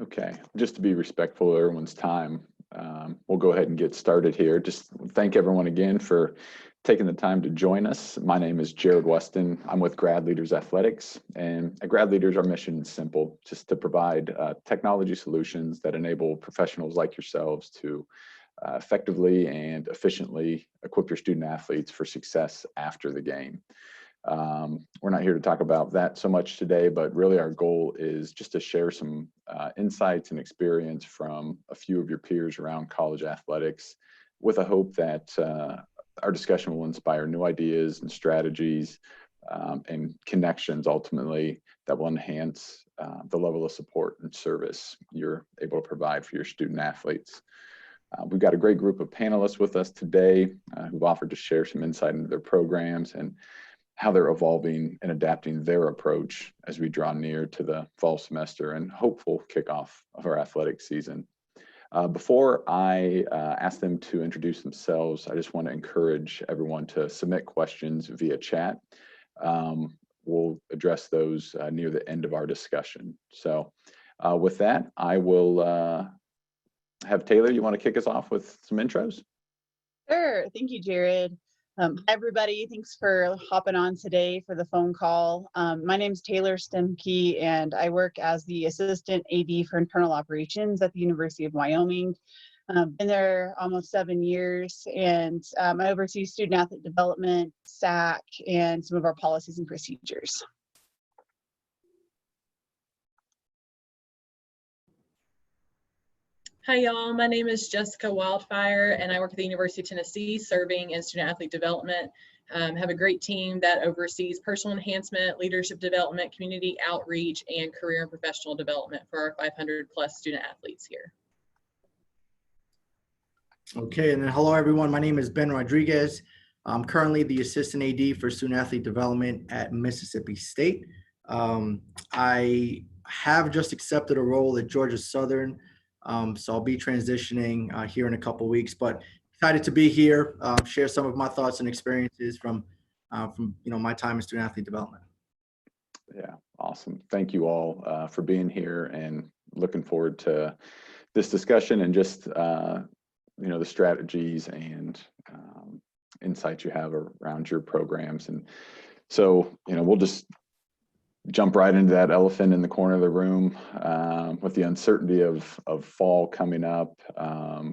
Okay, just to be respectful of everyone's time, we'll go ahead and get started here. Just thank everyone again for taking the time to join us. My name is Jared Weston. I'm with GradLeaders Athletics, and at GradLeaders, our mission is simple, just to provide technology solutions that enable professionals like yourselves to effectively and efficiently equip your student athletes for success after the game. We're not here to talk about that so much today, but really our goal is just to share some insights and experience from a few of your peers around college athletics, with a hope that our discussion will inspire new ideas and strategies and connections ultimately that will enhance the level of support and service you're able to provide for your student athletes. We've got a great group of panelists with us today who've offered to share some insight into their programs and how they're evolving and adapting their approach as we draw near to the fall semester and hopeful kickoff of our athletic season. Before I ask them to introduce themselves, I just want to encourage everyone to submit questions via chat. We'll address those near the end of our discussion. So with that, I will have Taylor, you want to kick us off with some intros? Sure. Thank you, Jared. Hi, everybody. Thanks for hopping on today for the phone call. My name is Taylor Stuemky, and I work as the Assistant AD for Internal Operations at the University of Wyoming. Been there almost 7 years, and I oversee student athlete development, SAAC, and some of our policies and procedures. Hi, y'all. My name is Jessica Wildfire, and I work at the University of Tennessee serving in student athlete development. Have a great team that oversees personal enhancement, leadership development, community outreach, and career and professional development for our 500 plus student athletes here. Okay, and then hello, everyone. My name is Ben Rodriguez. I'm currently the Assistant AD for Student Athlete Development at Mississippi State. I have just accepted a role at Georgia Southern. So I'll be transitioning here in a couple of weeks, but excited to be here, share some of my thoughts and experiences from my time in student athlete development. Yeah, awesome. Thank you all for being here, and looking forward to this discussion and just the strategies and insights you have around your programs. And so we'll just jump right into that elephant in the corner of the room with the uncertainty of fall coming up. I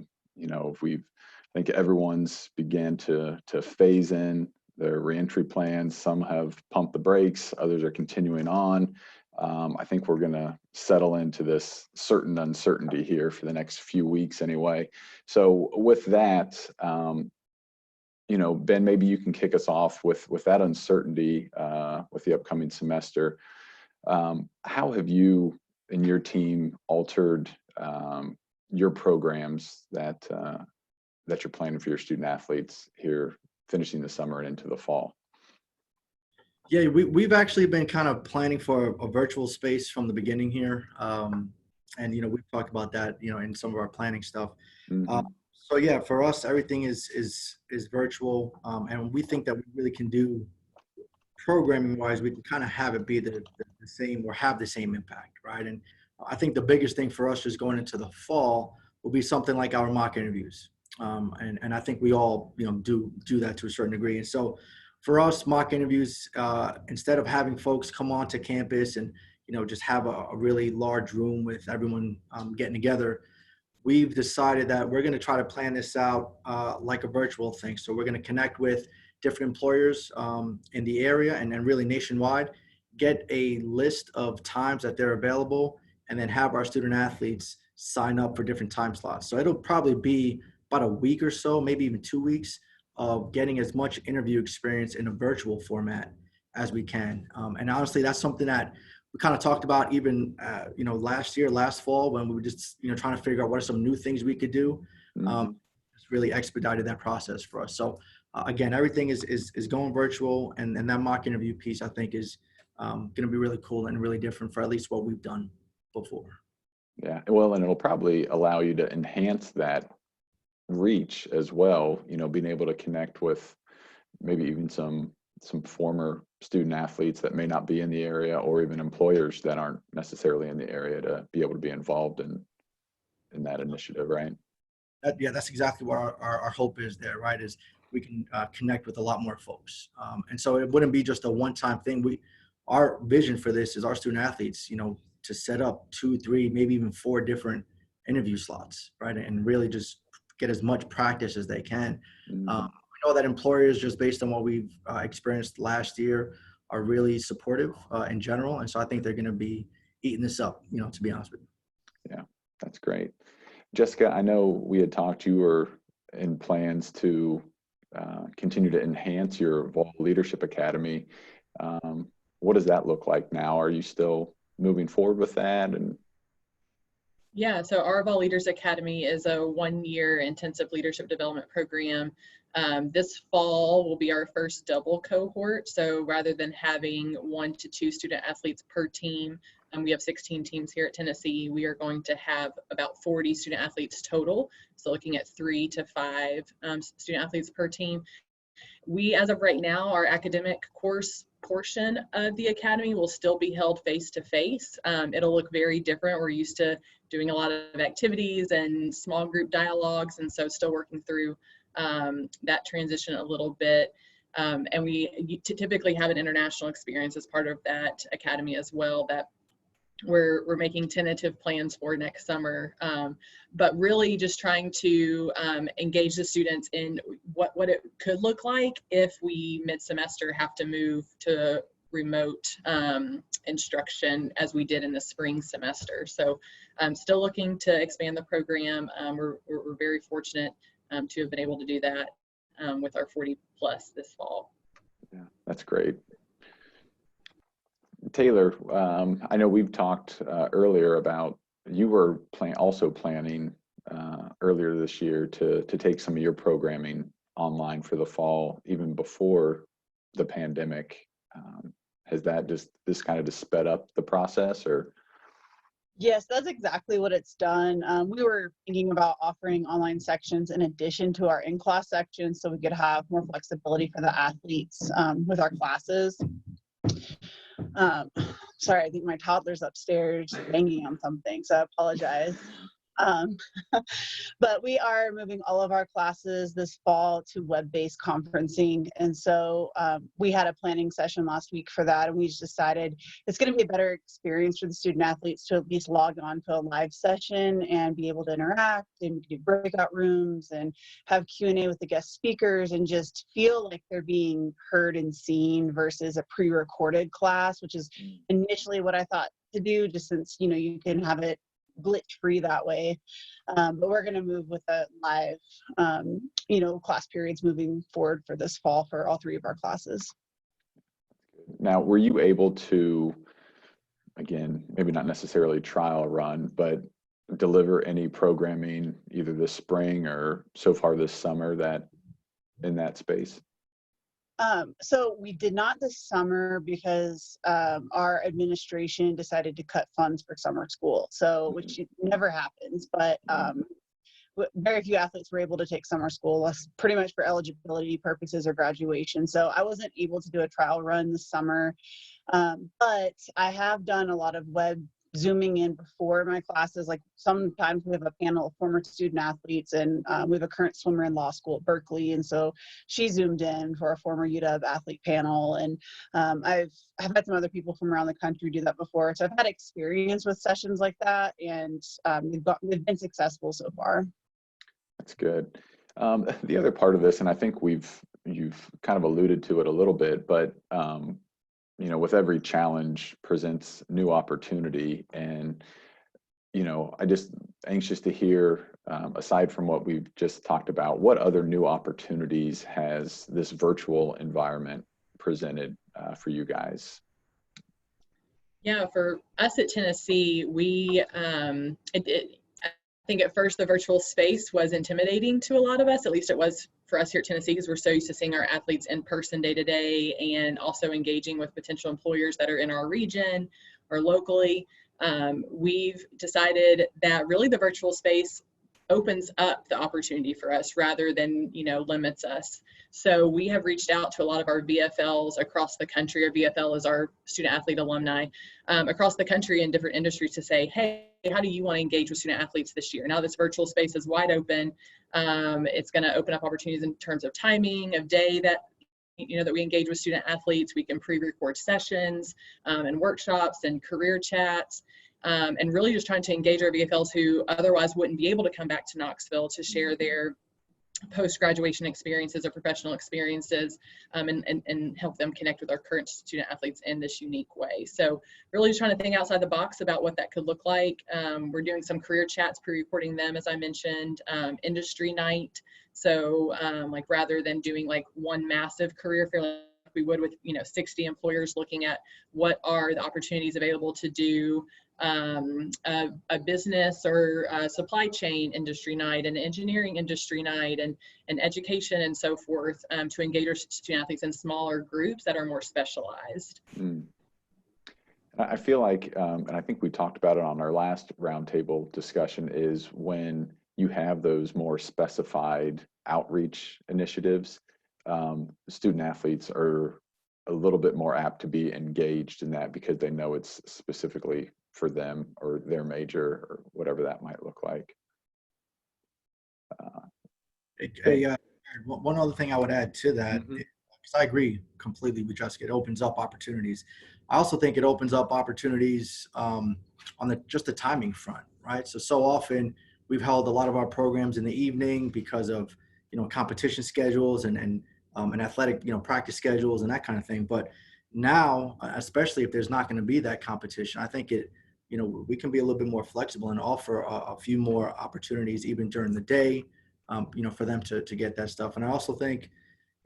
think everyone's began to phase in their reentry plans. Some have pumped the brakes, others are continuing on. I think we're going to settle into this certain uncertainty here for the next few weeks anyway. So with that, Ben, maybe you can kick us off with that uncertainty with the upcoming semester. How have you and your team altered your programs that you're planning for your student athletes here, finishing the summer and into the fall? Yeah, we've actually been kind of planning for a virtual space from the beginning here, and we've talked about that in some of our planning stuff. Mm-hmm. So yeah, for us, everything is virtual, and we think that we really can do programming wise, we can kind of have it be the same or have the same impact, right? And I think the biggest thing for us just going into the fall will be something like our mock interviews, and I think we all do that to a certain degree. And so for us, mock interviews, instead of having folks come onto campus and just have a really large room with everyone getting together, we've decided that we're going to try to plan this out like a virtual thing. So we're going to connect with different employers in the area and then really nationwide, get a list of times that they're available, and then have our student athletes sign up for different time slots. So it'll probably be about a week or so, maybe even 2 weeks of getting as much interview experience in a virtual format as we can. And honestly, that's something that we kind of talked about even, last fall when we were just, trying to figure out what are some new things we could do. It's really expedited that process for us. So again, everything is going virtual, and that mock interview piece, I think, is going to be really cool and really different for at least what we've done before. Yeah, well, and it'll probably allow you to enhance that reach as well, being able to connect with maybe even some some former student athletes that may not be in the area, or even employers that aren't necessarily in the area, to be able to be involved in that initiative, right? Yeah, that's exactly what our hope is there, right? Is we can connect with a lot more folks. And so it wouldn't be just a one-time thing. Our vision for this is our student athletes, to set up 2, 3, maybe even 4 different interview slots, right? And really just get as much practice as they can. Mm-hmm. We know that employers, just based on what we've experienced last year, are really supportive in general. And so I think they're going to be eating this up, to be honest with you. Yeah, that's great. Jessica, I know we had talked, you were in plans to continue to enhance your Vol Leadership Academy. What does that look like now? Are you still moving forward with that? And yeah, so our Vol Leaders Academy is a 1-year intensive leadership development program. This fall will be our first double cohort. So rather than having 1 to 2 student athletes per team, we have 16 teams here at Tennessee. We are going to have about 40 student athletes total. So looking at 3 to 5 student athletes per team. We, as of right now, our academic course portion of the academy will still be held face-to-face. It'll look very different. We're used to doing a lot of activities and small group dialogues, and so still working through that transition a little bit. And we typically have an international experience as part of that academy as well, that we're making tentative plans for next summer, but really just trying to engage the students in what it could look like if we mid-semester have to move to remote instruction as we did in the spring semester. So I'm still looking to expand the program. We're very fortunate to have been able to do that with our 40 plus this fall. yeah, that's great. Taylor, I know we've talked earlier about you were also planning earlier this year to take some of your programming online for the fall, even before the pandemic. Has that this kind of just sped up the process, or? Yes, that's exactly what it's done. We were thinking about offering online sections in addition to our in-class sections, so we could have more flexibility for the athletes with our classes. Sorry, I think my toddler's upstairs banging on something, so I apologize. But we are moving all of our classes this fall to web-based conferencing. And so we had a planning session last week for that, and we just decided it's going to be a better experience for the student athletes to at least log on to a live session and be able to interact and do breakout rooms and have Q&A with the guest speakers and just feel like they're being heard and seen versus a pre-recorded class, which is initially what I thought to do, just since, you can have it glitch free that way. But we're going to move with a live, class periods moving forward for this fall for all 3 of our classes. Now, were you able to, again, maybe not necessarily trial run, but deliver any programming either this spring or so far this summer that in that space? So we did not this summer because our administration decided to cut funds for summer school. So, which never happens, but very few athletes were able to take summer school, pretty much for eligibility purposes or graduation. So I wasn't able to do a trial run this summer, but I have done a lot of web Zooming in before my classes. Like sometimes we have a panel of former student athletes, and we have a current swimmer in law school at Berkeley, and so she Zoomed in for a former UW athlete panel. And I've had some other people from around the country do that before, so I've had experience with sessions like that, and we've been successful so far. That's good. The other part of this, and I think you've kind of alluded to it a little bit, but with every challenge presents new opportunity. And, I just anxious to hear, aside from what we've just talked about, what other new opportunities has this virtual environment presented for you guys? Yeah, for us at Tennessee, I think at first the virtual space was intimidating to a lot of us. At least it was for us here at Tennessee, because we're so used to seeing our athletes in person day to day, and also engaging with potential employers that are in our region or locally. We've decided that really the virtual space opens up the opportunity for us rather than, limits us. So we have reached out to a lot of our VFLs across the country. Our VFL is our student athlete alumni across the country in different industries to say, hey, how do you want to engage with student athletes this year? Now this virtual space is wide open. It's going to open up opportunities in terms of timing of day that that we engage with student athletes. We can pre-record sessions and workshops and career chats. And really just trying to engage our VFLs who otherwise wouldn't be able to come back to Knoxville to share their post-graduation experiences or professional experiences and help them connect with our current student athletes in this unique way. So really just trying to think outside the box about what that could look like. We're doing some career chats, pre-recording them, as I mentioned, industry night. So like rather than doing like one massive career fair like we would with 60 employers, looking at what are the opportunities available to do a business or a supply chain industry night, an engineering industry night, and education and so forth, to engage our student athletes in smaller groups that are more specialized. I feel like, and I think we talked about it on our last roundtable discussion, is when you have those more specified outreach initiatives, student athletes are a little bit more apt to be engaged in that because they know it's specifically for them or their major or whatever that might look like. One other thing I would add to that, because I agree completely with Jessica, it opens up opportunities. I also think it opens up opportunities on just the timing front, right? So often we've held a lot of our programs in the evening because of competition schedules and athletic practice schedules and that kind of thing. But now, especially if there's not going to be that competition, I think we can be a little bit more flexible and offer a few more opportunities even during the day, for them to get that stuff. And I also think,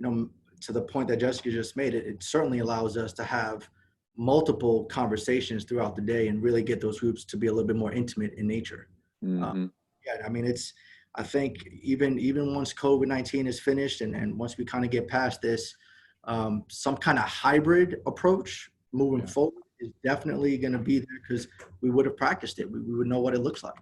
to the point that Jessica just made, it certainly allows us to have multiple conversations throughout the day and really get those groups to be a little bit more intimate in nature. I think even once COVID-19 is finished and once we kind of get past this, some kind of hybrid approach moving forward is definitely going to be there because we would have practiced it. We would know what it looks like.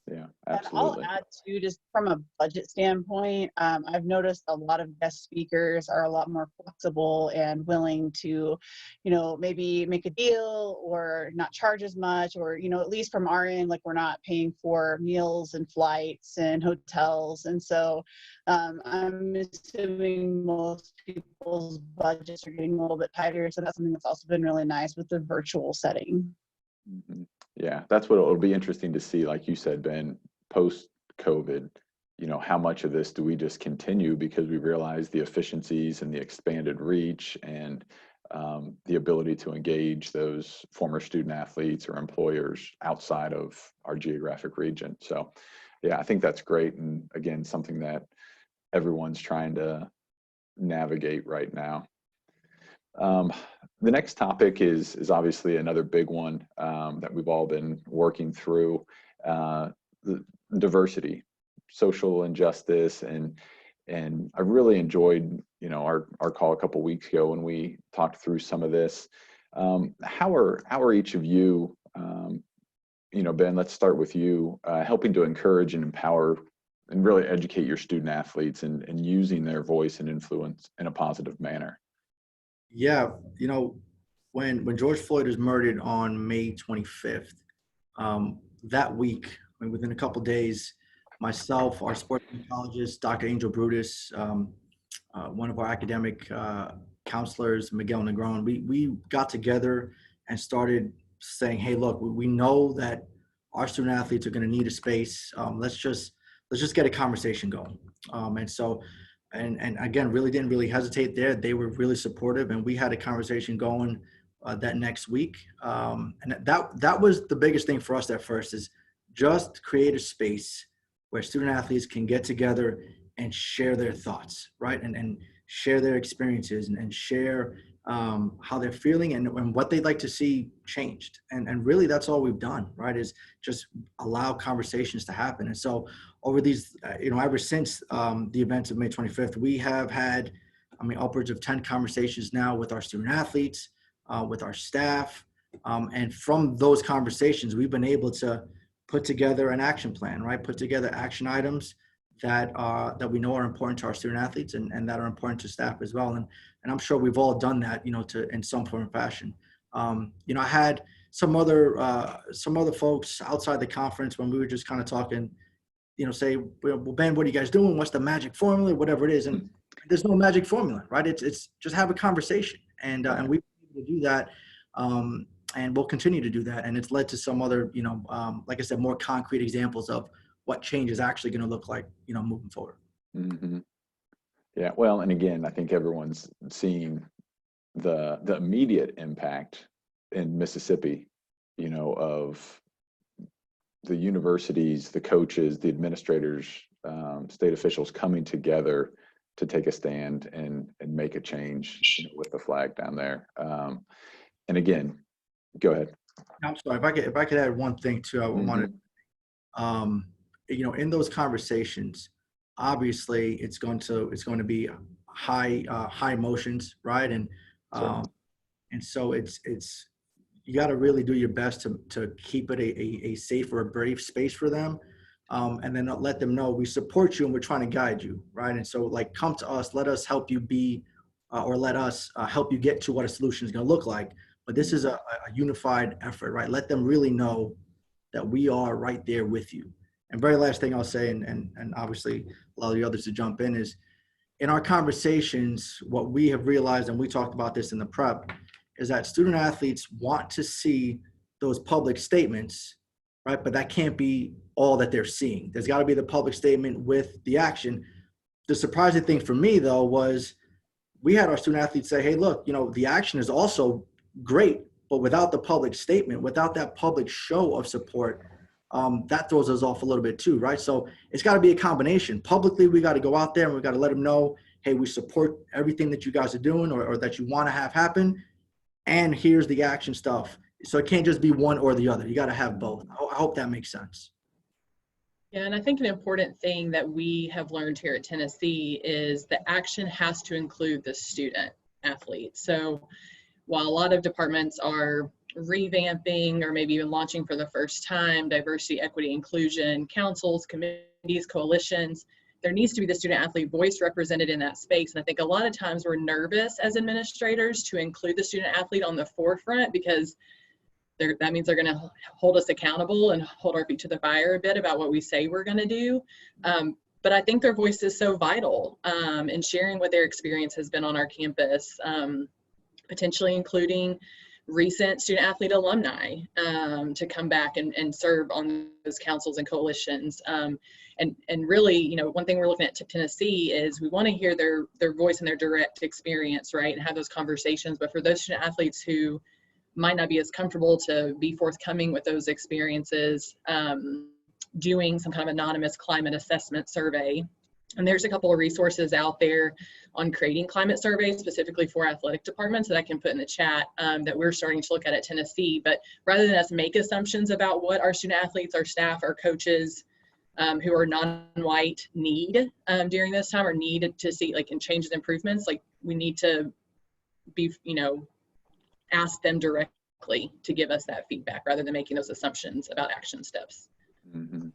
Yeah, absolutely. And I'll add too, just from a budget standpoint, I've noticed a lot of guest speakers are a lot more flexible and willing to, maybe make a deal or not charge as much, or, at least from our end, like we're not paying for meals and flights and hotels. And so I'm assuming most people's budgets are getting a little bit tighter. So that's something that's also been really nice with the virtual setting. Yeah, that's what it'll be interesting to see, like you said, Ben, post-COVID, how much of this do we just continue because we realize the efficiencies and the expanded reach and the ability to engage those former student athletes or employers outside of our geographic region. So yeah, I think that's great. And again, something that everyone's trying to navigate right now. The next topic is obviously another big one that we've all been working through, the diversity, social injustice, and I really enjoyed our call a couple weeks ago when we talked through some of this. How are each of you, Ben, let's start with you, helping to encourage and empower and really educate your student athletes and using their voice and influence in a positive manner? Yeah, when George Floyd was murdered on May 25th, that week, within a couple of days, myself, our sports psychologist, Dr. Angel Brutus, one of our academic counselors, Miguel Negron, we got together and started saying, hey, look, we know that our student athletes are going to need a space. Let's just get a conversation going. And again, really didn't really hesitate there. They were really supportive, and we had a conversation going that next week. And that was the biggest thing for us at first, is just create a space where student athletes can get together and share their thoughts, right? And share their experiences and share how they're feeling and what they'd like to see changed. And really that's all we've done, right? Is just allow conversations to happen. And so over these, ever since the events of May 25th, we have had, upwards of 10 conversations now with our student athletes, with our staff. And from those conversations, we've been able to put together an action plan, right? Put together action items that we know are important to our student athletes and that are important to staff as well. And I'm sure we've all done that, in some form or fashion. I had some other folks outside the conference when we were just kind of talking, say, well, Ben, what are you guys doing? What's the magic formula? Whatever it is. And there's no magic formula, right? It's just have a conversation. And we do that. And we'll continue to do that. And it's led to some other, like I said, more concrete examples of what change is actually going to look like, moving forward. Mm-hmm. Yeah. Well, and again, I think everyone's seeing the immediate impact in Mississippi, of the universities, the coaches, the administrators, state officials coming together to take a stand and make a change with the flag down there. And again, go ahead. I'm sorry, if I could add one thing too, I wanted, in those conversations, obviously it's going to be high emotions, right? And so it's you got to really do your best to keep it a safe or a brave space for them. And then let them know we support you and we're trying to guide you, right? And so come to us, let us help you be, or let us help you get to what a solution is going to look like. But this is a unified effort, right? Let them really know that we are right there with you. And very last thing I'll say, and obviously allow the others to jump in, is in our conversations, what we have realized, and we talked about this in the prep, is that student athletes want to see those public statements, right? But that can't be all that they're seeing. There's got to be the public statement with the action. The surprising thing for me, though, was we had our student athletes say, hey, look, the action is also great, but without the public statement, without that public show of support, that throws us off a little bit too, right? So it's got to be a combination. Publicly, we got to go out there and we got to let them know, hey, we support everything that you guys are doing or that you want to have happen. And here's the action stuff. So it can't just be one or the other. You got to have both. I hope that makes sense. Yeah, and I think an important thing that we have learned here at Tennessee is the action has to include the student athlete. So while a lot of departments are revamping or maybe even launching for the first time diversity, equity, inclusion councils, committees, coalitions, there needs to be the student athlete voice represented in that space. And I think a lot of times we're nervous as administrators to include the student athlete on the forefront because that means they're going to hold us accountable and hold our feet to the fire a bit about what we say we're going to do. But I think their voice is so vital in sharing what their experience has been on our campus, potentially including recent student athlete alumni to come back and serve on those councils and coalitions. And really, one thing we're looking at Tennessee is we want to hear their voice and their direct experience, right? And have those conversations. But for those student athletes who might not be as comfortable to be forthcoming with those experiences, doing some kind of anonymous climate assessment survey. And there's a couple of resources out there on creating climate surveys specifically for athletic departments that I can put in the chat that we're starting to look at Tennessee. But rather than us make assumptions about what our student athletes, our staff, our coaches who are non-white need during this time or need to see and changes, improvements, we need to be, ask them directly to give us that feedback rather than making those assumptions about action steps. Mm-hmm.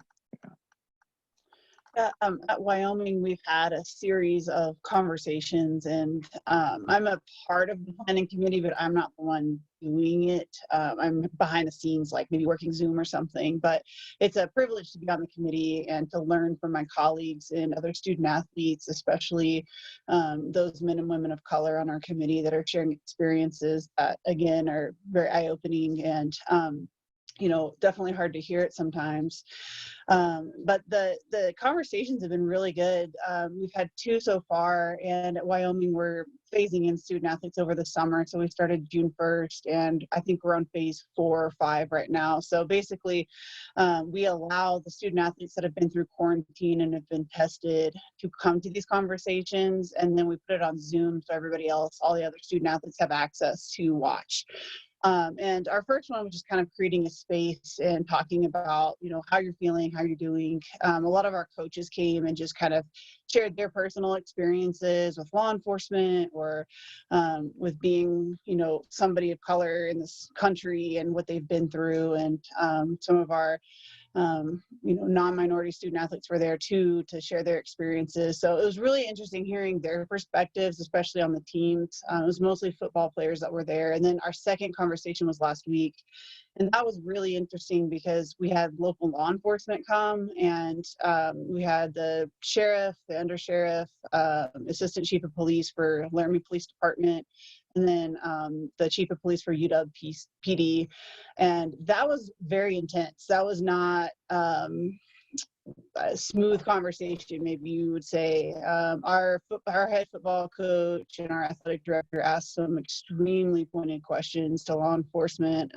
At Wyoming, we've had a series of conversations, and I'm a part of the planning committee, but I'm not the one doing it. I'm behind the scenes, maybe working Zoom or something, but it's a privilege to be on the committee and to learn from my colleagues and other student athletes, especially those men and women of color on our committee that are sharing experiences that, again, are very eye-opening and definitely hard to hear it sometimes. But the conversations have been really good. We've had 2 so far, and at Wyoming, we're phasing in student athletes over the summer. So we started June 1st, and I think we're on phase 4 or 5 right now. So basically, we allow the student athletes that have been through quarantine and have been tested to come to these conversations, and then we put it on Zoom so everybody else, all the other student athletes, have access to watch. And our first one was just kind of creating a space and talking about, how you're feeling, how you're doing. A lot of our coaches came and just kind of shared their personal experiences with law enforcement or with being, somebody of color in this country and what they've been through. And some of our non-minority student athletes were there too, to share their experiences. So it was really interesting hearing their perspectives, especially on the teams. It was mostly football players that were there. And then our second conversation was last week. And that was really interesting because we had local law enforcement come, and we had the sheriff, the undersheriff, assistant chief of police for Laramie Police Department, and then the chief of police for UW PD. And that was very intense. That was not a smooth conversation, maybe you would say. Our head football coach and our athletic director asked some extremely pointed questions to law enforcement.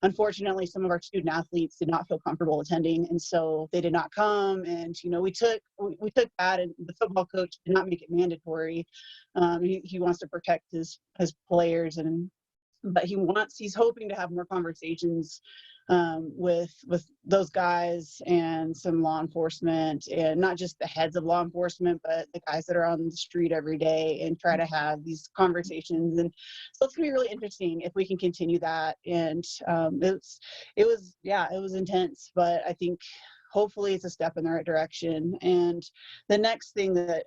Unfortunately, some of our student athletes did not feel comfortable attending, and so they did not come. And we took that, and the football coach did not make it mandatory. He wants to protect his players, but he's hoping to have more conversations with those guys and some law enforcement, and not just the heads of law enforcement, but the guys that are on the street every day, and try to have these conversations. And so it's gonna be really interesting if we can continue that. And it was intense, but I think hopefully it's a step in the right direction. And the next thing that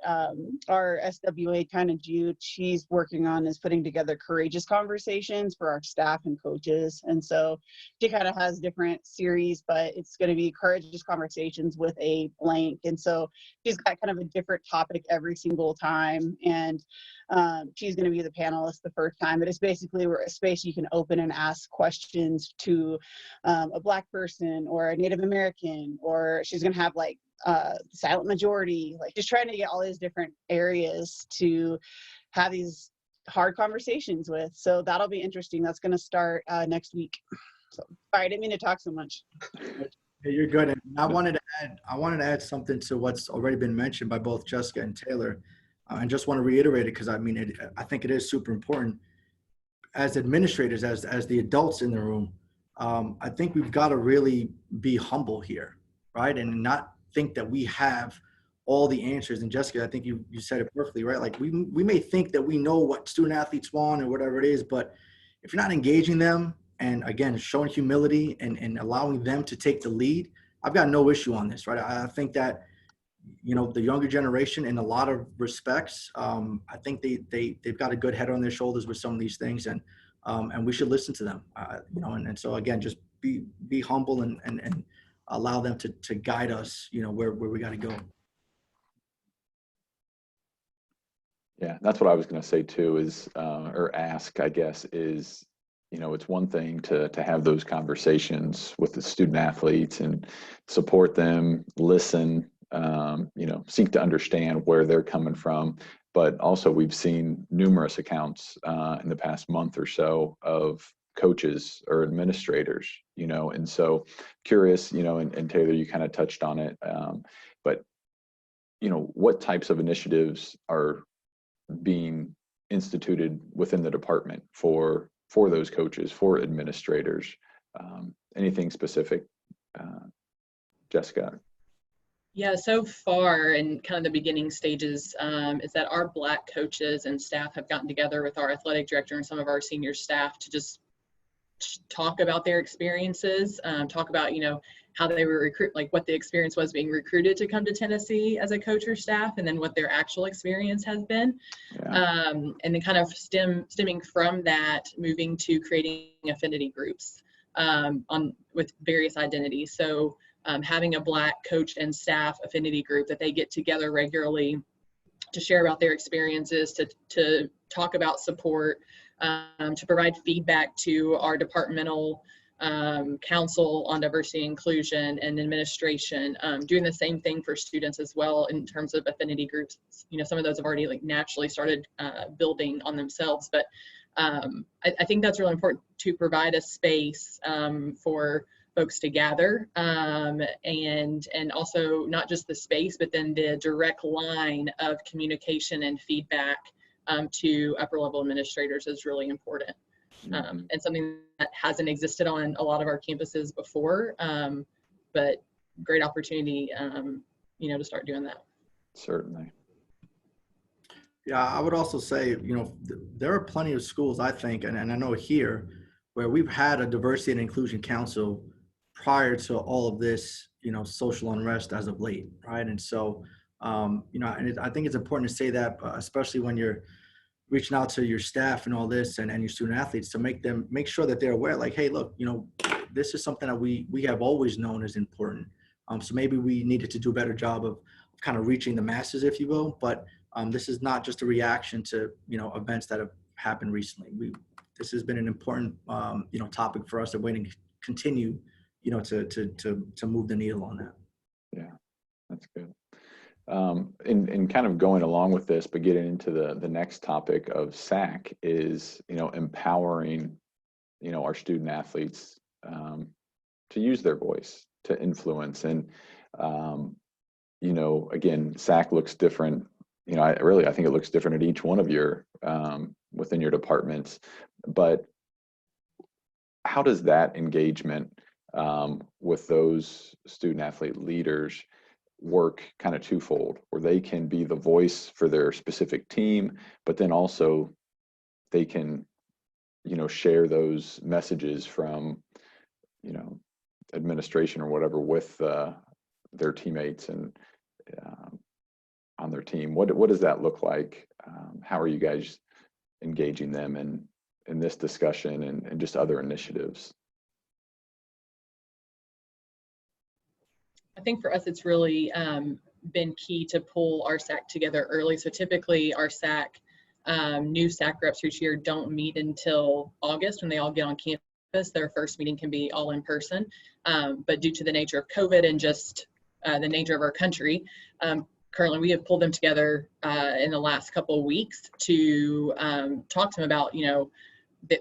our SWA kind of Jude, she's working on, is putting together courageous conversations for our staff and coaches. And so she kind of has different series, but it's going to be courageous conversations with a blank. And so she's got kind of a different topic every single time. And she's going to be the panelist the first time, but it's basically a space you can open and ask questions to a Black person or a Native American, or she's going to have like silent majority, like just trying to get all these different areas to have these hard conversations with. So that'll be interesting. That's going to start next week. So sorry, I didn't mean to talk so much. Hey, you're good. And I wanted to add something to what's already been mentioned by both Jessica and Taylor. And just want to reiterate it, because I think it is super important. As administrators, as the adults in the room, I think we've got to really be humble here, right? And not think that we have all the answers. And Jessica, I think you said it perfectly, right? Like we may think that we know what student athletes want or whatever it is, but if you're not engaging them and, again, showing humility and allowing them to take the lead, I've got no issue on this, right? I think that, the younger generation, in a lot of respects, I think they've got a good head on their shoulders with some of these things, and we should listen to them, and so again, just be humble and allow them to guide us, where we got to go. Yeah, that's what I was going to say too, is or ask, I guess, is it's one thing to have those conversations with the student athletes and support them, listen, seek to understand where they're coming from. But also we've seen numerous accounts in the past month or so of coaches or administrators, and so curious, and Taylor, you kind of touched on it, but, what types of initiatives are being instituted within the department for those coaches, for administrators? Anything specific, Jessica? Yeah, so far in kind of the beginning stages is that our Black coaches and staff have gotten together with our athletic director and some of our senior staff to just talk about their experiences, talk about, how they were like what the experience was being recruited to come to Tennessee as a coach or staff, and then what their actual experience has been. Yeah. And then kind of stemming from that, moving to creating affinity groups with various identities. So having a Black coach and staff affinity group that they get together regularly to share about their experiences, to talk about support, to provide feedback to our departmental council on diversity and inclusion and administration, doing the same thing for students as well in terms of affinity groups. Some of those have already naturally started building on themselves, but I think that's really important to provide a space for folks to gather, and also not just the space, but then the direct line of communication and feedback to upper level administrators is really important, and something that hasn't existed on a lot of our campuses before, but great opportunity, to start doing that. Certainly. Yeah, I would also say, there are plenty of schools, I think, and I know here, where we've had a diversity and inclusion council prior to all of this, social unrest as of late, right? And so, I think it's important to say that, especially when you're reaching out to your staff and all this and your student athletes, to make sure that they're aware, like, hey, look, this is something that we have always known is important. So maybe we needed to do a better job of kind of reaching the masses, if you will. But this is not just a reaction to, events that have happened recently. This has been an important, topic for us that we're going to continue, to move the needle on that. Yeah, that's good. In kind of going along with this, but getting into the next topic of SAAC is, empowering, our student athletes to use their voice, to influence. And, again, SAAC looks different. I think it looks different at each one of your, within your departments. But how does that engagement with those student athlete leaders work kind of twofold, where they can be the voice for their specific team, but then also they can, share those messages from, administration or whatever with their teammates and on their team? What does that look like? How are you guys engaging them in this discussion and just other initiatives? I think for us, it's really been key to pull our SAAC together early. So typically our SAAC, new SAAC reps each year don't meet until August when they all get on campus. Their first meeting can be all in person. But due to the nature of COVID and just the nature of our country, currently we have pulled them together in the last couple of weeks to talk to them about,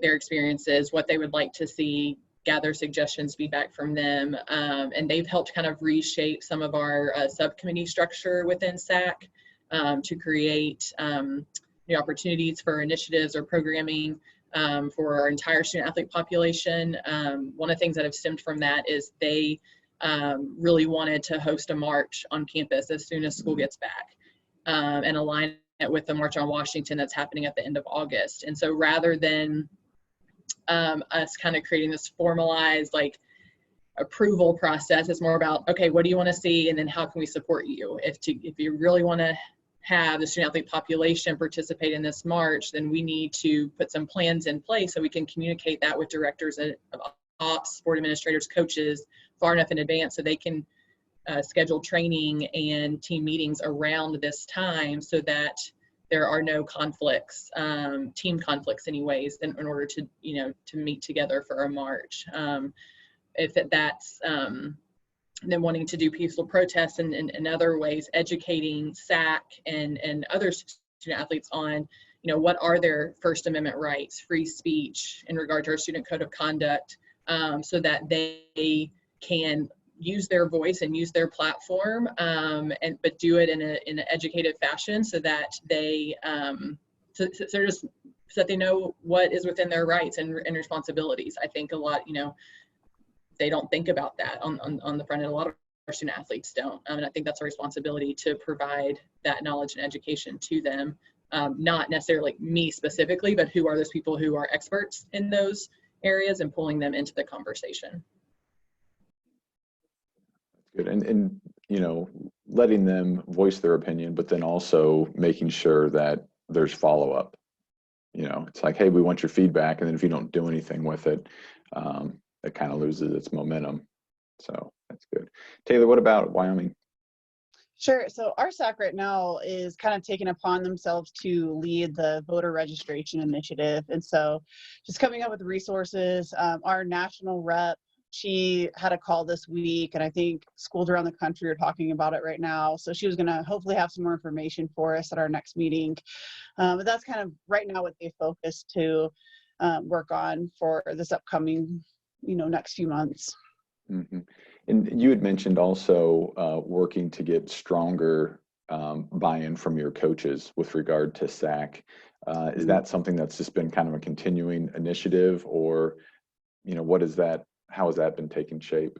their experiences, what they would like to see, gather suggestions, feedback from them, and they've helped kind of reshape some of our subcommittee structure within SAAC to create new opportunities for initiatives or programming for our entire student athlete population. One of the things that have stemmed from that is they really wanted to host a march on campus as soon as school gets back and align it with the March on Washington that's happening at the end of August. And so rather than us kind of creating this formalized approval process, it's more about, okay, what do you want to see, and then how can we support you? If you really want to have the student athlete population participate in this march, then we need to put some plans in place so we can communicate that with directors of ops, sport administrators, coaches far enough in advance so they can schedule training and team meetings around this time so that there are no conflicts, team conflicts anyways, in order to, to meet together for a march. If that's them wanting to do peaceful protests and other ways, educating SAAC and other student athletes on, what are their First Amendment rights, free speech in regard to our student code of conduct, so that they can use their voice and use their platform, but do it in an educated fashion so that they so that they know what is within their rights and responsibilities. I think a lot, they don't think about that on the front end. A lot of our student athletes don't, and I think that's our responsibility to provide that knowledge and education to them. Not necessarily me specifically, but who are those people who are experts in those areas and pulling them into the conversation. Good. And letting them voice their opinion, but then also making sure that there's follow-up. It's like, hey, we want your feedback, and then if you don't do anything with it, it kind of loses its momentum. So that's good. Taylor, what about Wyoming? Sure. So our SAAC right now is kind of taking upon themselves to lead the voter registration initiative. And so just coming up with resources, our national rep, she had a call this week, and I think schools around the country are talking about it right now. So she was going to hopefully have some more information for us at our next meeting. But that's kind of right now what they focus to work on for this upcoming, next few months. Mm-hmm. And you had mentioned also working to get stronger buy-in from your coaches with regard to SAAC. Is that something that's just been kind of a continuing initiative, or, what is that? How has that been taking shape?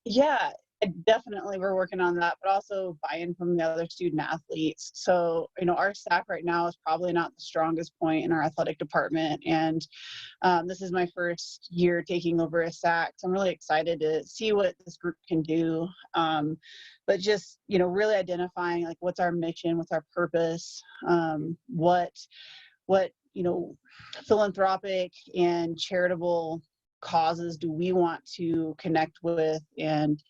Yeah, definitely we're working on that, but also buy-in from the other student athletes. So, our SAAC right now is probably not the strongest point in our athletic department. And this is my first year taking over a SAAC. So I'm really excited to see what this group can do. But just, really identifying like what's our mission, what's our purpose, what philanthropic and charitable causes do we want to connect with and,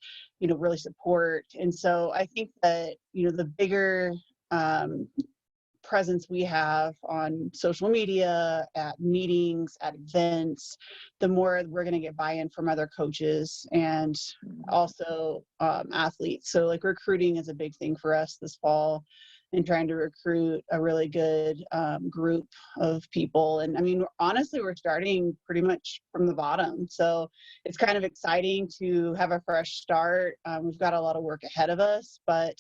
really support. And so I think that, the bigger presence we have on social media, at meetings, at events, the more we're going to get buy-in from other coaches and also athletes. So like recruiting is a big thing for us this fall, and trying to recruit a really good group of people. And I mean, honestly, we're starting pretty much from the bottom. So it's kind of exciting to have a fresh start. We've got a lot of work ahead of us, but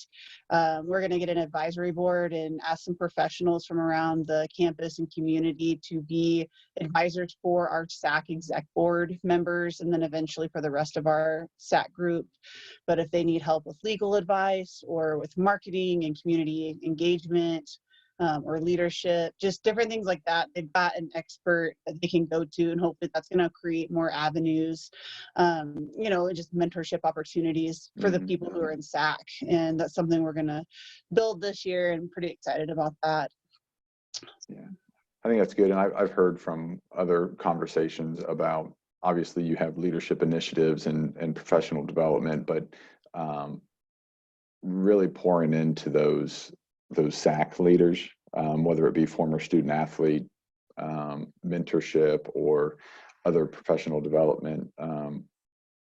we're gonna get an advisory board and ask some professionals from around the campus and community to be advisors for our SAAC exec board members, and then eventually for the rest of our SAAC group. But if they need help with legal advice or with marketing and community engagement or leadership, just different things like that, they've got an expert that they can go to, and hopefully that's going to create more avenues, just mentorship opportunities for the people who are in SAAC. And that's something we're going to build this year, and pretty excited about that. Yeah, I think that's good. And I've heard from other conversations about, obviously you have leadership initiatives and professional development, but really pouring into those SAAC leaders, whether it be former student athlete, mentorship, or other professional development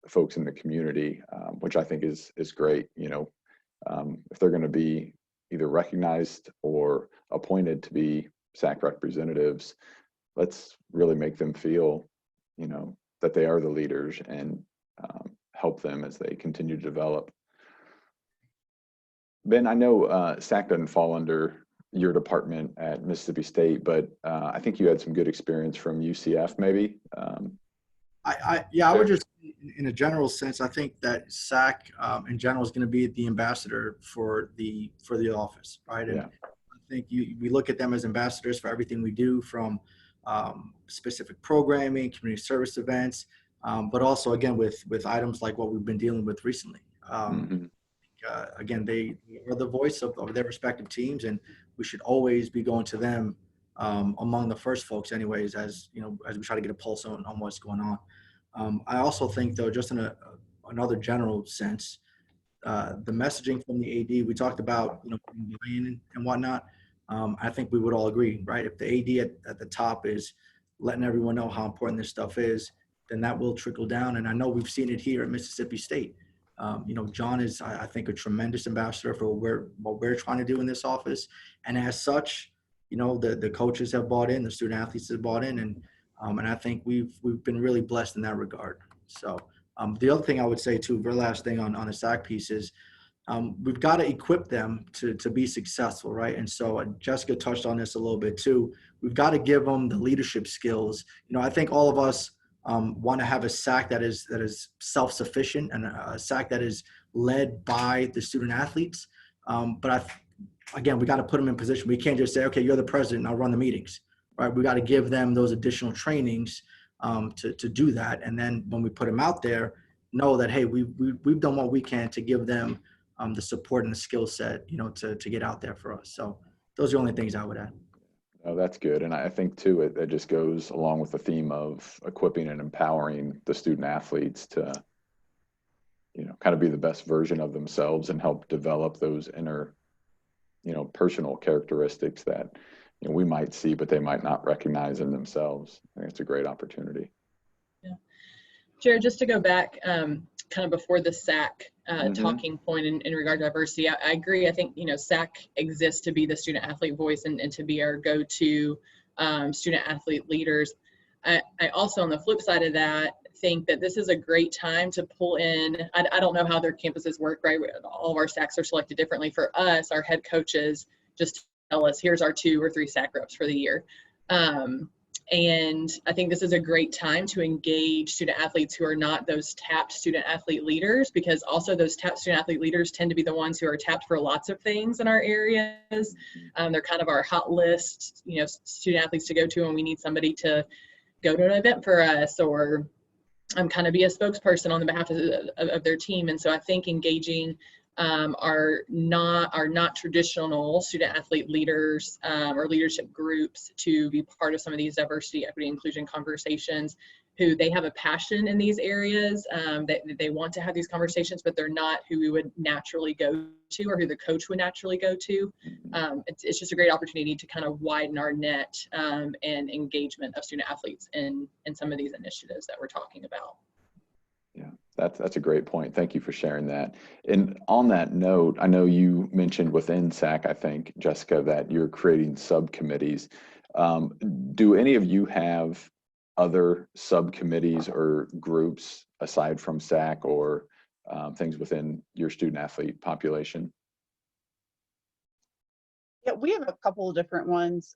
folks in the community, which I think is great. If they're going to be either recognized or appointed to be SAAC representatives, let's really make them feel, that they are the leaders, and help them as they continue to develop. Ben, I know SAAC doesn't fall under your department at Mississippi State, but I think you had some good experience from UCF, maybe. I would just, in a general sense, I think that SAAC in general is going to be the ambassador for the office, right? And I think we look at them as ambassadors for everything we do, from specific programming, community service events, but also again with items like what we've been dealing with recently. Again, they are the voice of their respective teams, and we should always be going to them among the first folks anyways, as we try to get a pulse on what's going on. I also think, though, just in another general sense, the messaging from the AD, we talked about, and whatnot. I think we would all agree, right? If the AD at the top is letting everyone know how important this stuff is, then that will trickle down. And I know we've seen it here at Mississippi State. John is, I think, a tremendous ambassador for what we're trying to do in this office. And as such, the coaches have bought in, the student athletes have bought in, and I think we've been really blessed in that regard. So the other thing I would say too, very last thing on the SAAC piece is, we've got to equip them to be successful, right? And so Jessica touched on this a little bit too. We've got to give them the leadership skills. I think all of us want to have a SAAC that is self-sufficient, and a SAAC that is led by the student athletes. But again, we got to put them in position. We can't just say, okay, you're the president, I'll run the meetings, right? We got to give them those additional trainings to do that. And then when we put them out there, know that, hey, we've done what we can to give them the support and the skill set, to get out there for us. So those are the only things I would add. Oh, that's good. And I think too, it just goes along with the theme of equipping and empowering the student athletes to, kind of be the best version of themselves and help develop those inner, personal characteristics that, we might see, but they might not recognize in themselves. I think it's a great opportunity. Yeah. Jared, just to go back, kind of before the SAAC talking point in regard to diversity, I agree. I think, SAAC exists to be the student athlete voice and to be our go-to student athlete leaders. I also, on the flip side of that, think that this is a great time to pull in, I don't know how their campuses work, right? All of our SAACs are selected differently. For us, our head coaches just tell us, here's our 2 or 3 SAAC reps for the year. And I think this is a great time to engage student athletes who are not those tapped student athlete leaders, because also those tapped student athlete leaders tend to be the ones who are tapped for lots of things in our areas. They're kind of our hot list, student athletes to go to when we need somebody to go to an event for us, or kind of be a spokesperson on the behalf of their team. And so I think engaging are not traditional student athlete leaders or leadership groups to be part of some of these diversity, equity, inclusion conversations, who they have a passion in these areas, that they want to have these conversations, but they're not who we would naturally go to or who the coach would naturally go to. It's just a great opportunity to kind of widen our net and engagement of student athletes in some of these initiatives that we're talking about. Yeah, that's a great point. Thank you for sharing that. And on that note, I know you mentioned within SAAC, I think, Jessica, that you're creating subcommittees. Do any of you have other subcommittees or groups aside from SAAC, or things within your student athlete population? Yeah, we have a couple of different ones.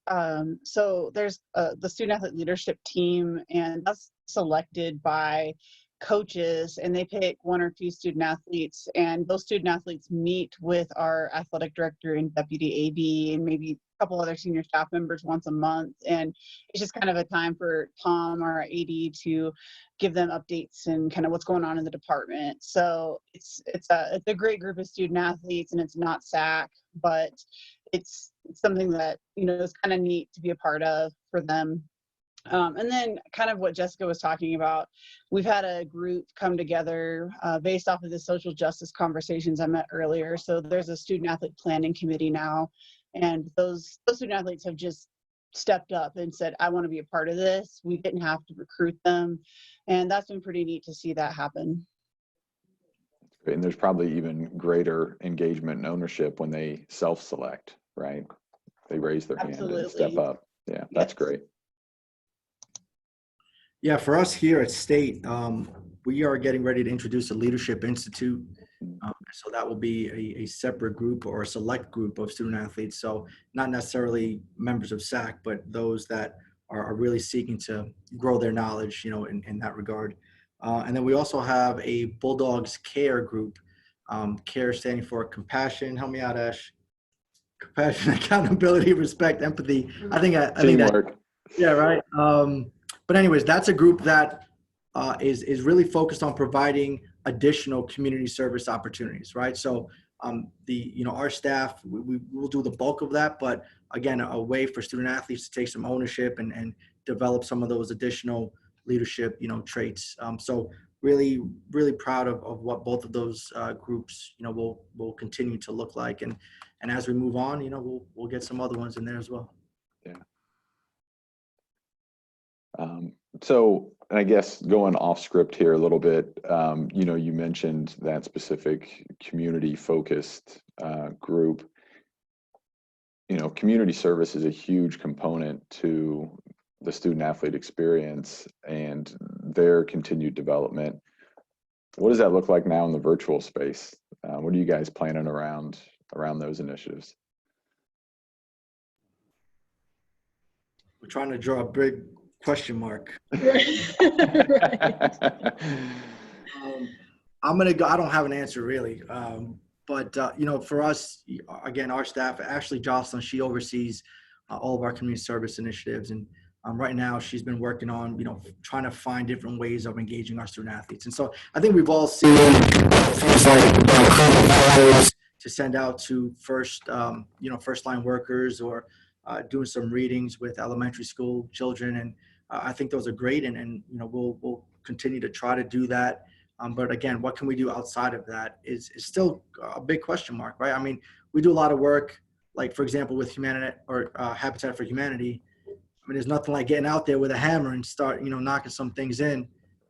So there's the student athlete leadership team, and that's selected by coaches, and they pick 1 or 2 student athletes, and those student athletes meet with our athletic director and deputy AD and maybe a couple other senior staff members once a month. And it's just kind of a time for Tom, our AD, to give them updates and kind of what's going on in the department. So it's a great group of student athletes, and it's not SAAC, but it's something that is kind of neat to be a part of for them. And then kind of what Jessica was talking about, we've had a group come together based off of the social justice conversations I met earlier. So there's a student athlete planning committee now, and those student athletes have just stepped up and said, I want to be a part of this. We didn't have to recruit them, and that's been pretty neat to see that happen. That's great. And there's probably even greater engagement and ownership when they self-select, right? They raise their hand and step up. Yeah, that's great. Yeah, for us here at State, we are getting ready to introduce a Leadership Institute. So that will be a separate group or a select group of student athletes. So not necessarily members of SAAC, but those that are really seeking to grow their knowledge, in that regard. And then we also have a Bulldogs Care group, CARE standing for compassion. Help me out, Ash. Compassion, accountability, respect, empathy. I think that, yeah, right. But anyways, that's a group that is really focused on providing additional community service opportunities, right? So our staff, we will do the bulk of that, but again, a way for student athletes to take some ownership and develop some of those additional leadership, traits. So really, really proud of what both of those groups, will continue to look like. And as we move on, we'll get some other ones in there as well. Yeah. So I guess going off script here a little bit, you mentioned that specific community focused group. Community service is a huge component to the student athlete experience and their continued development. What does that look like now in the virtual space? What are you guys planning around those initiatives? We're trying to draw a big question mark. Right. I'm gonna go. I don't have an answer really, but for us, again, our staff, Ashley Jocelyn, she oversees all of our community service initiatives, and right now she's been working on trying to find different ways of engaging our student athletes. And so I think we've all seen things like to send out to first line workers, or doing some readings with elementary school children, and I think those are great, and we'll continue to try to do that. But again, what can we do outside of that is still a big question mark, right? I mean, we do a lot of work, like for example, with humanity or Habitat for Humanity. I mean, there's nothing like getting out there with a hammer and start, knocking some things in.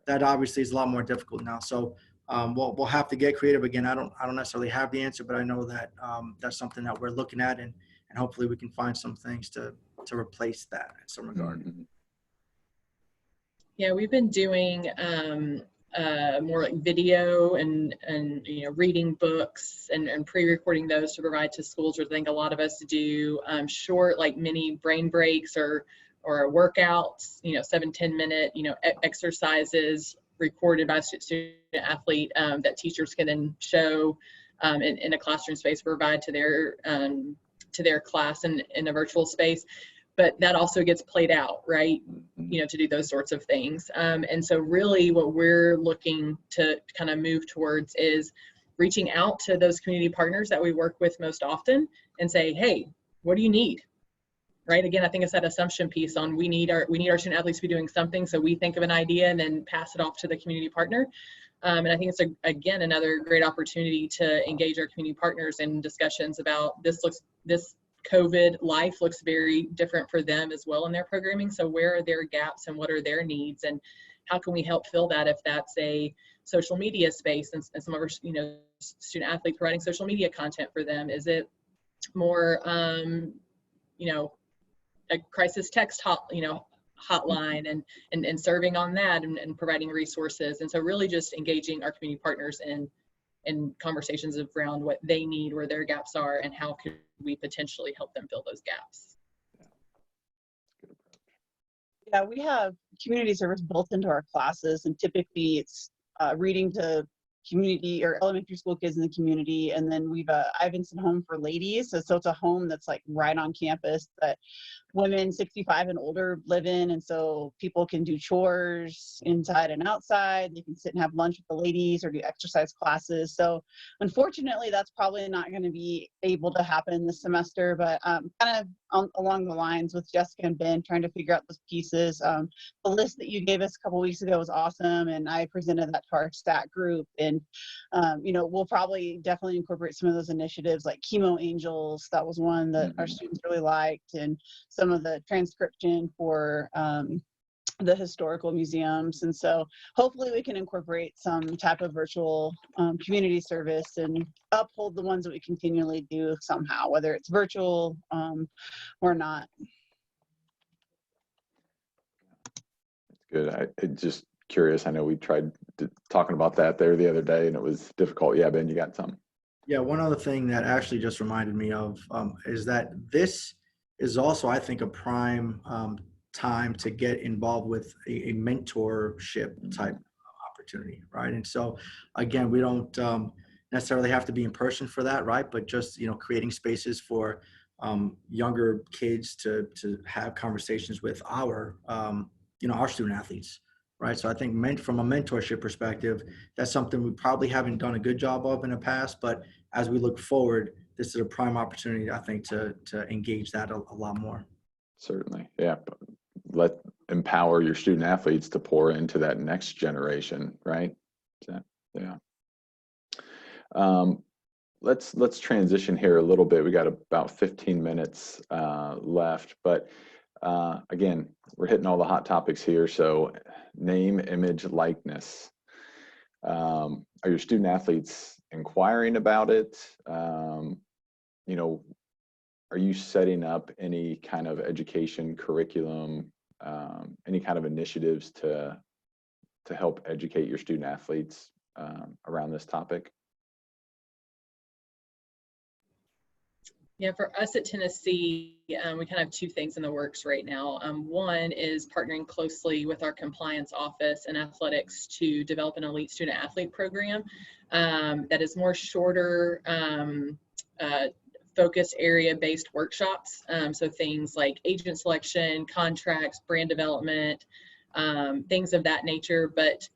That obviously is a lot more difficult now. So we'll have to get creative again. I don't necessarily have the answer, but I know that that's something that we're looking at, and hopefully we can find some things to replace that in some regard. Mm-hmm. Yeah, we've been doing more like video and reading books and pre-recording those to provide to schools. I think a lot of us do short, like mini brain breaks or or workouts, 7-10 minute, exercises recorded by a student athlete that teachers can then show in a classroom space, provide to their class in a virtual space. But that also gets played out, right? To do those sorts of things. And so really what we're looking to kind of move towards is reaching out to those community partners that we work with most often and say, hey, what do you need? Right? Again, I think it's that assumption piece on we need our student athletes to be doing something. So we think of an idea and then pass it off to the community partner. And I think it's again another great opportunity to engage our community partners in discussions about this COVID life looks very different for them as well in their programming. So where are their gaps and what are their needs, and how can we help fill that? If that's a social media space and some of our student athletes providing social media content for them, is it more a crisis text hotline and serving on that and providing resources? And so really just engaging our community partners in conversations around what they need, where their gaps are, and how could we potentially help them fill those gaps. Yeah, we have community service built into our classes, and typically it's reading to community or elementary school kids in the community. And then I've been sent home for ladies. So it's a home that's like right on campus that women 65 and older live in. And so people can do chores inside and outside. They can sit and have lunch with the ladies or do exercise classes. So unfortunately, that's probably not going to be able to happen this semester, but kind of along the lines with Jessica and Ben, trying to figure out those pieces. The list that you gave us a couple weeks ago was awesome. And I presented that to our SAAC group. And, we'll probably definitely incorporate some of those initiatives like Chemo Angels. That was one that our students really liked. And some of the transcription for the historical museums. And so hopefully we can incorporate some type of virtual community service and uphold the ones that we continually do somehow, whether it's virtual or not. That's good. I'm just curious. I know we tried talking about that there the other day and it was difficult. Yeah, Ben, you got some? Yeah, one other thing that actually just reminded me of is that this is also, I think, a prime time to get involved with a mentorship type opportunity, right? And so, again, we don't necessarily have to be in person for that, right? But just, creating spaces for younger kids to have conversations with our student athletes, right? So I think from a mentorship perspective, that's something we probably haven't done a good job of in the past, but as we look forward, this is a prime opportunity, I think, to engage that a lot more. Certainly. Yeah. Empower your student athletes to pour into that next generation, right? So, yeah. Let's transition here a little bit. We got about 15 minutes left, but again, we're hitting all the hot topics here. So name, image, likeness. Are your student athletes inquiring about it? Are you setting up any kind of education curriculum, any kind of initiatives to help educate your student athletes around this topic? Yeah, for us at Tennessee, we kind of have two things in the works right now. One is partnering closely with our compliance office and athletics to develop an elite student athlete program that is more shorter, focus area based workshops. So things like agent selection, contracts, brand development, things of that nature, but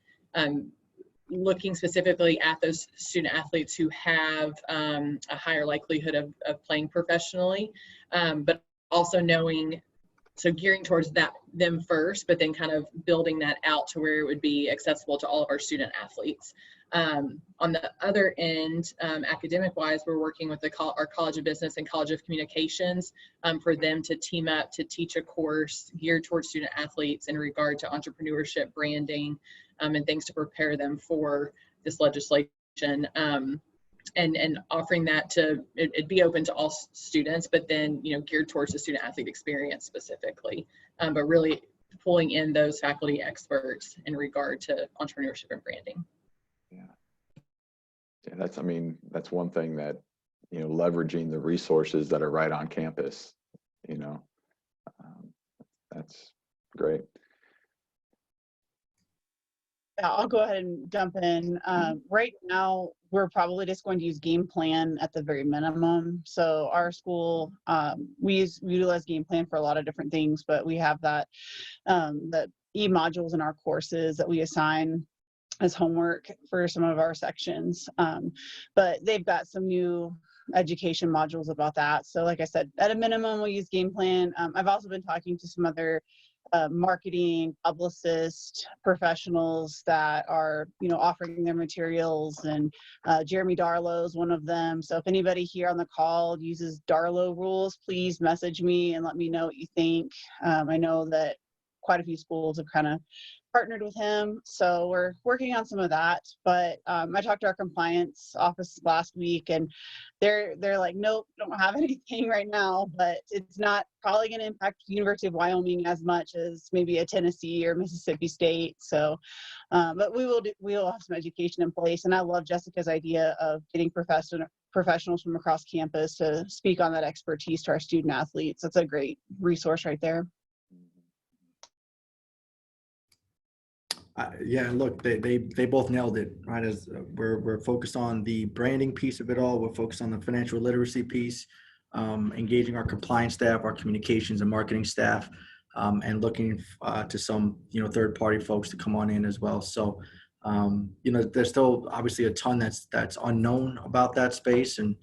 looking specifically at those student athletes who have a higher likelihood of playing professionally, but also gearing towards them first, but then kind of building that out to where it would be accessible to all of our student athletes. On the other end, academic wise, we're working with our College of Business and College of Communications for them to team up to teach a course geared towards student athletes in regard to entrepreneurship, branding, and things to prepare them for this legislation. And offering that it'd be open to all students, but then, geared towards the student athlete experience specifically, but really pulling in those faculty experts in regard to entrepreneurship and branding. Yeah, that's one thing that, leveraging the resources that are right on campus, that's Great. Yeah, I'll go ahead and jump in. Right now, we're probably just going to use game plan at the very minimum. So our school, we utilize game plan for a lot of different things, but we have that the e-modules in our courses that we assign as homework for some of our sections. But they've got some new education modules about that. So like I said, at a minimum, we'll use game plan. I've also been talking to some other marketing publicist professionals that are, offering their materials, and Jeremy Darlow is one of them. So if anybody here on the call uses Darlow rules, please message me and let me know what you think. I know that quite a few schools have kind of partnered with him, so we're working on some of that. But I talked to our compliance office last week, and they're like, nope, don't have anything right now. But it's not probably going to impact the University of Wyoming as much as maybe a Tennessee or Mississippi State. So, but we will have some education in place. And I love Jessica's idea of getting professionals from across campus to speak on that expertise to our student athletes. That's a great resource right there. Yeah, look, they both nailed it, right? As we're focused on the branding piece of it all, we're focused on the financial literacy piece, engaging our compliance staff, our communications and marketing staff, and looking to some third-party folks to come on in as well. So there's still obviously a ton that's unknown about that space, and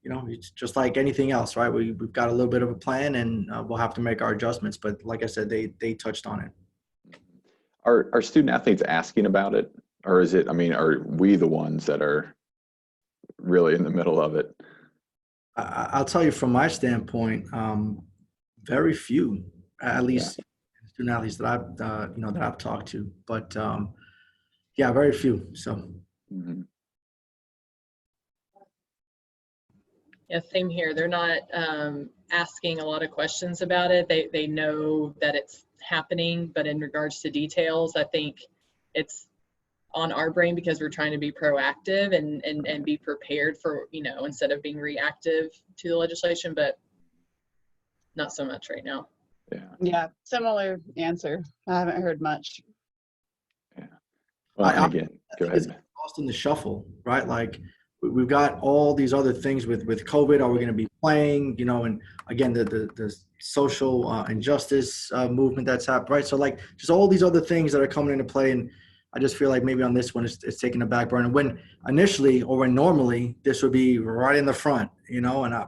it's just like anything else, right? We've got a little bit of a plan, and we'll have to make our adjustments. But like I said, they touched on it. Are student athletes asking about it, or is it, are we the ones that are really in the middle of it? I'll tell you from my standpoint, very few, at least student athletes that I've talked to, but yeah, very few. So. Mm-hmm. Yeah, same here. They're not asking a lot of questions about it. They know that it's happening, but in regards to details, I think it's on our brain because we're trying to be proactive and be prepared for, instead of being reactive to the legislation, but not so much right now. Yeah, similar answer. I haven't heard much. Yeah. Well, again, go ahead. It's lost in the shuffle, right? Like, we've got all these other things with COVID. Are we going to be playing, and again, the social injustice movement that's happened, right? So like just all these other things that are coming into play. And I just feel like maybe on this one, it's taking a back burner when initially, or when normally this would be right in the front,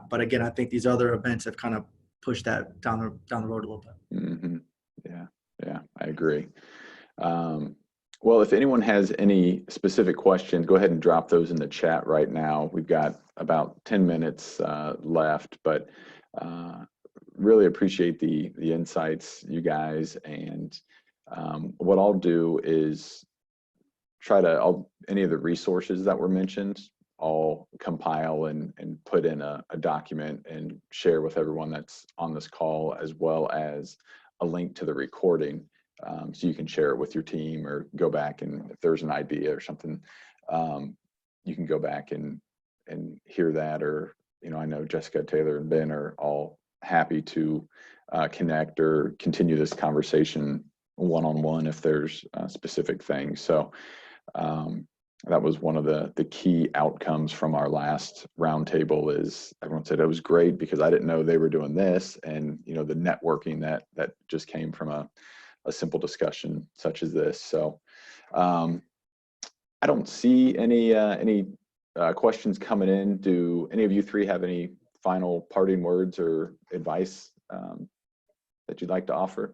but again, I think these other events have kind of pushed that down the road a little bit. Mm-hmm. Yeah, I agree. Well, if anyone has any specific questions, go ahead and drop those in the chat right now. We've got about 10 minutes left, but really appreciate the insights, you guys. And what I'll do is any of the resources that were mentioned, I'll compile and put in a document and share with everyone that's on this call, as well as a link to the recording. So you can share it with your team, or go back, and if there's an idea or something, you can go back and hear that. Or, I know Jessica, Taylor, and Ben are all happy to connect or continue this conversation one-on-one if there's specific things. So that was one of the key outcomes from our last roundtable, is everyone said it was great because I didn't know they were doing this, and the networking that just came from a simple discussion such as this. So I don't see any questions coming in. Do any of you three have any final parting words or advice that you'd like to offer?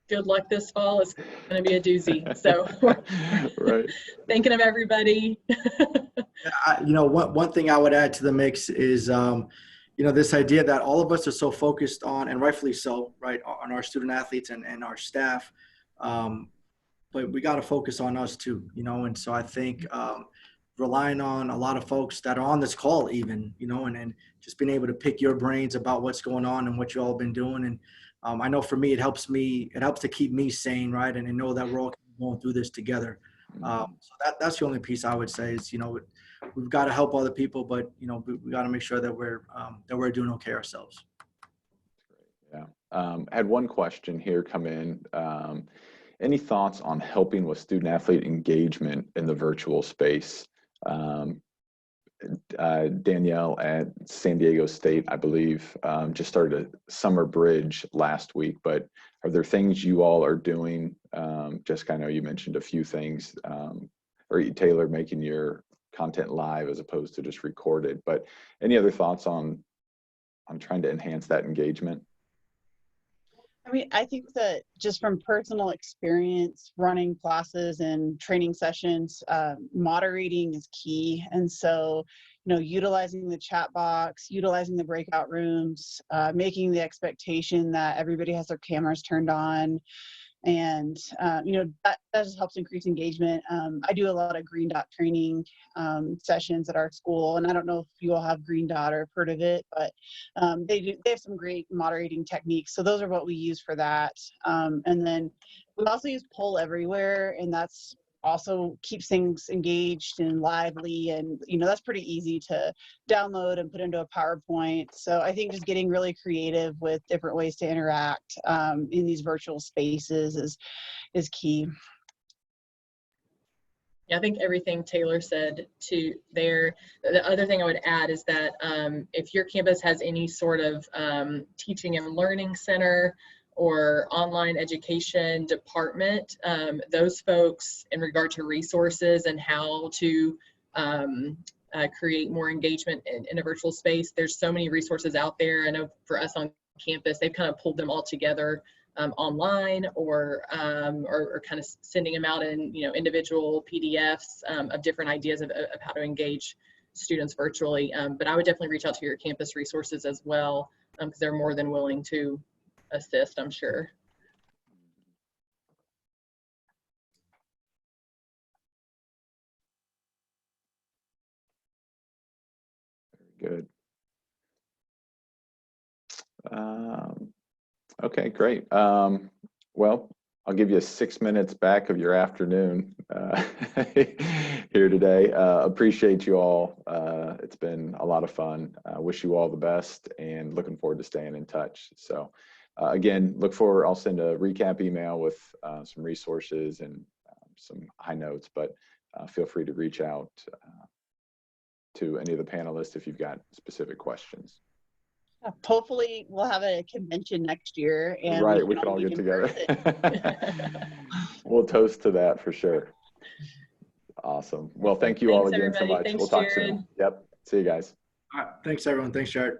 Good luck this fall. It's going to be a doozy. So right. Thinking of everybody. One thing I would add to the mix is, this idea that all of us are so focused on, and rightfully so, right, on our student athletes and our staff. But we got to focus on us too, and so I think relying on a lot of folks that are on this call even, and just being able to pick your brains about what's going on and what you all been doing. And I know for me, it helps to keep me sane, right? And I know that we're all going through this together. So that's the only piece I would say is, we've got to help other people, but we got to make sure that we're doing okay ourselves. Had one question here come in. Any thoughts on helping with student athlete engagement in the virtual space? Danielle at San Diego State, I believe, just started a summer bridge last week, but are there things you all are doing? Jessica, I know you mentioned a few things, or Taylor, making your content live as opposed to just recorded, but any other thoughts on trying to enhance that engagement? I mean, I think that just from personal experience running classes and training sessions, moderating is key. And so, you know, utilizing the chat box, utilizing the breakout rooms, making the expectation that everybody has their cameras turned on. And, you know, that just helps increase engagement. I do a lot of Green Dot training sessions at our school, and I don't know if you all have Green Dot or have heard of it, but they have some great moderating techniques. So those are what we use for that. And then we also use Poll Everywhere, and that's also keeps things engaged and lively, and you know, that's pretty easy to download and put into a PowerPoint. So I think just getting really creative with different ways to interact in these virtual spaces is key. Yeah, I think everything Taylor said to there. The other thing I would add is that if your campus has any sort of teaching and learning center or online education department, those folks, in regard to resources and how to create more engagement in a virtual space, there's so many resources out there. I know for us on campus, they've kind of pulled them all together online, or kind of sending them out in, you know, individual PDFs of different ideas of how to engage students virtually. But I would definitely reach out to your campus resources as well, because they're more than willing to assist, I'm sure. Very good. Okay, great. Well, I'll give you 6 minutes back of your afternoon here today. Appreciate you all. It's been a lot of fun. Wish you all the best and looking forward to staying in touch. So again, look forward, I'll send a recap email with some resources and some high notes, but feel free to reach out to any of the panelists if you've got specific questions. Hopefully we'll have a convention next year, and right, we can all get together. We'll toast to that for sure. Awesome. Well, thank you all again so much. Thanks, we'll talk Jared. soon. Yep. See you guys. All right. Thanks, everyone. Thanks, Jared.